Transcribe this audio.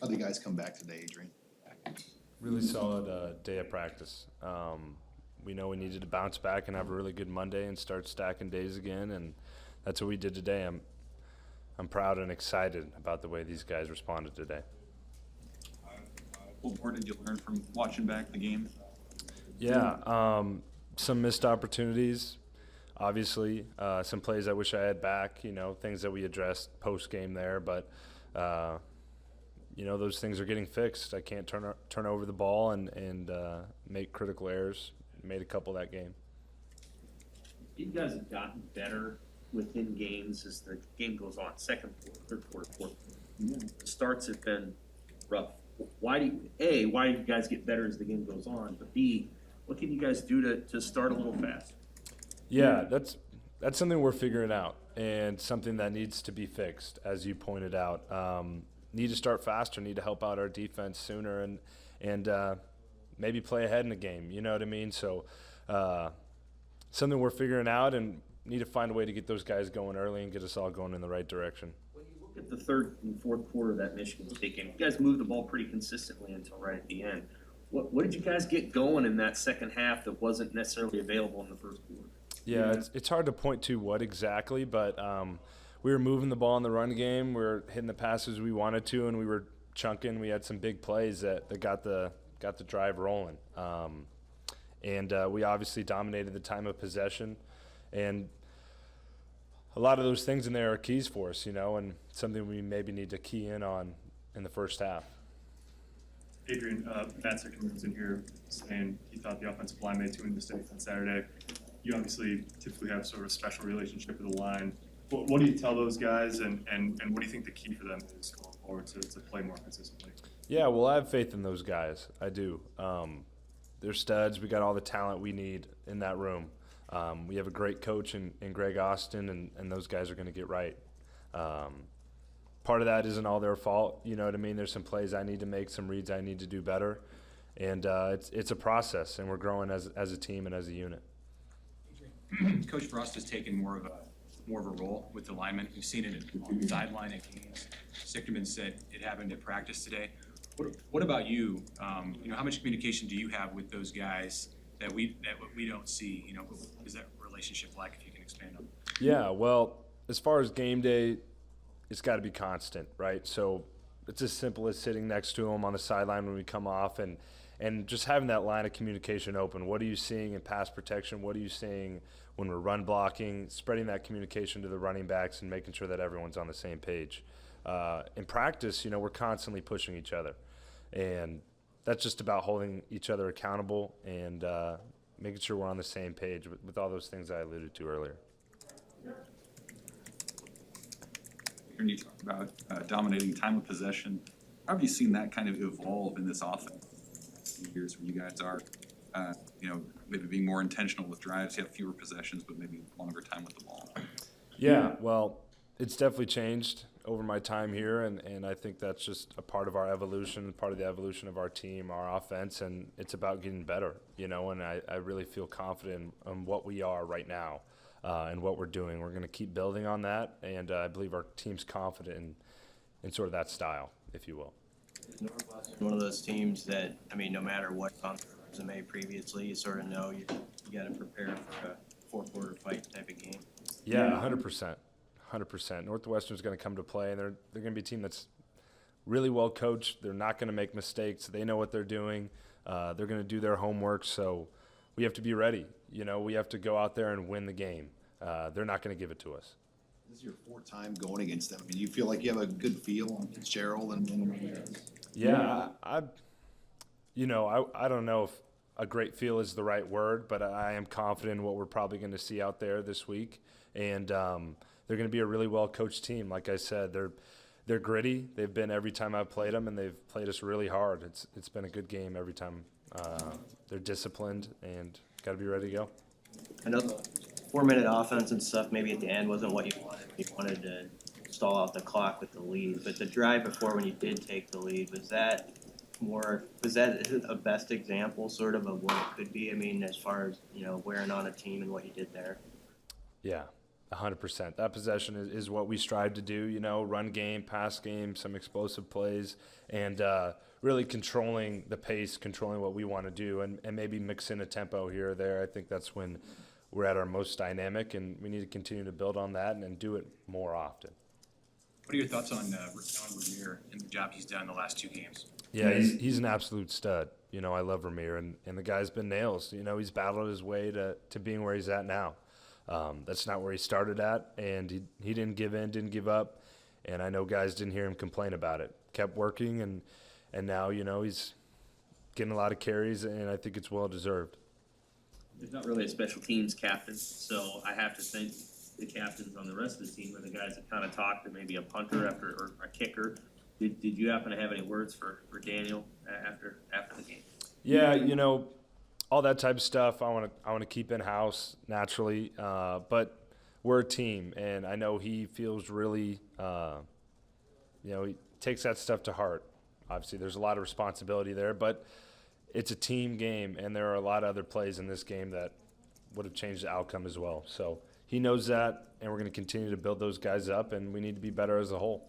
How do you guys come back today, Adrian? Really solid day of practice. We know we needed to bounce back and have a really good Monday and start stacking days again, and that's what we did today. I'm proud and excited about the way these guys responded today. What more did you learn from watching back the game? Yeah, some missed opportunities, obviously. Some plays I wish I had back, things that we addressed post-game there. But, those things are getting fixed. I can't turn over the ball and make critical errors. Made a couple that game. You guys have gotten better within games as the game goes on. Second quarter, third quarter, fourth quarter. The starts have been rough. Why do you guys get better as the game goes on? But B, what can you guys do to start a little fast? Yeah, that's something we're figuring out and something that needs to be fixed, as you pointed out. Need to start faster, need to help out our defense sooner and maybe play ahead in the game, you know what I mean? So something we're figuring out and need to find a way to get those guys going early and get us all going in the right direction. When you look at the third and fourth quarter of that Michigan State game, you guys moved the ball pretty consistently until right at the end. What did you guys get going in that second half that wasn't necessarily available in the first quarter? Yeah, it's hard to point to what exactly, but we were moving the ball in the run game. We were hitting the passes we wanted to, and we were chunking. We had some big plays that got the drive rolling. And we obviously dominated the time of possession. And a lot of those things in there are keys for us, and something we maybe need to key in on in the first half. Adrian, Matt Sickerman's in here saying he thought the offensive line made too many mistakes on Saturday. You obviously typically have sort of a special relationship with the line. What do you tell those guys, and what do you think the key for them is going forward to play more consistently? Yeah, well, I have faith in those guys. I do. They're studs. We got all the talent we need in that room. We have a great coach in Greg Austin, and those guys are going to get right. Part of that isn't all their fault. You know what I mean? There's some plays I need to make, some reads I need to do better. And it's a process, and we're growing as a team and as a unit. Coach Frost has taken more of a role with the linemen. We've seen it on the sideline at games. Sickerman said it happened at practice today. What about you? How much communication do you have with those guys that we don't see? What is that relationship like? If you can expand on it. Yeah, well, as far as game day, it's got to be constant, right? So it's as simple as sitting next to them on the sideline when we come off and just having that line of communication open. What are you seeing in pass protection? What are you seeing when we're run blocking? Spreading that communication to the running backs and making sure that everyone's on the same page. In practice, we're constantly pushing each other. And that's just about holding each other accountable and making sure we're on the same page with all those things I alluded to earlier. When you talk about dominating time of possession, how have you seen that kind of evolve in this offense? Years when you guys are, maybe being more intentional with drives, you have fewer possessions, but maybe longer time with the ball. Yeah, well, it's definitely changed over my time here, and I think that's just a part of our evolution, part of the evolution of our team, our offense, and it's about getting better, and I really feel confident in what we are right now and what we're doing. We're going to keep building on that, and I believe our team's confident in sort of that style, if you will. Northwestern, one of those teams that, no matter what's on the resume previously, you sort of know you got to prepare for a four-quarter fight type of game. Yeah, 100%. 100%. Northwestern's going to come to play, and they're going to be a team that's really well coached. They're not going to make mistakes. They know what they're doing. They're going to do their homework, so we have to be ready. We have to go out there and win the game. They're not going to give it to us. This is your fourth time going against them. Do you feel like you have a good feel on Fitzgerald and Yeah, I don't know if a great feel is the right word, but I am confident in what we're probably going to see out there this week. And they're going to be a really well-coached team. Like I said, they're gritty. They've been every time I've played them, and they've played us really hard. It's been a good game every time. They're disciplined and got to be ready to go. I know the 4-minute offense and stuff maybe at the end wasn't what you wanted. You wanted to stall out the clock with the lead. But the drive before when you did take the lead, was that a best example sort of what it could be? As far as, wearing on a team and what you did there? Yeah. 100%. That possession is what we strive to do, run game, pass game, some explosive plays, and really controlling the pace, controlling what we want to do, and maybe mix in a tempo here or there. I think that's when we're at our most dynamic, and we need to continue to build on that and do it more often. What are your thoughts on Ramir and the job he's done the last 2 games? Yeah, he's an absolute stud. I love Ramir, and the guy's been nails. He's battled his way to being where he's at now. That's not where he started at, and he didn't give in, didn't give up, and I know guys didn't hear him complain about it. Kept working, and now, he's getting a lot of carries, and I think it's well-deserved. There's not really a special teams captain, so I have to think the captains on the rest of the team are the guys that kind of talk to maybe a punter or a kicker. Did you happen to have any words for Daniel after the game? Yeah, all that type of stuff I want to keep in house naturally, but we're a team, and I know he feels really, he takes that stuff to heart. Obviously, there's a lot of responsibility there, but it's a team game, and there are a lot of other plays in this game that would have changed the outcome as well. So he knows that, and we're going to continue to build those guys up, and we need to be better as a whole.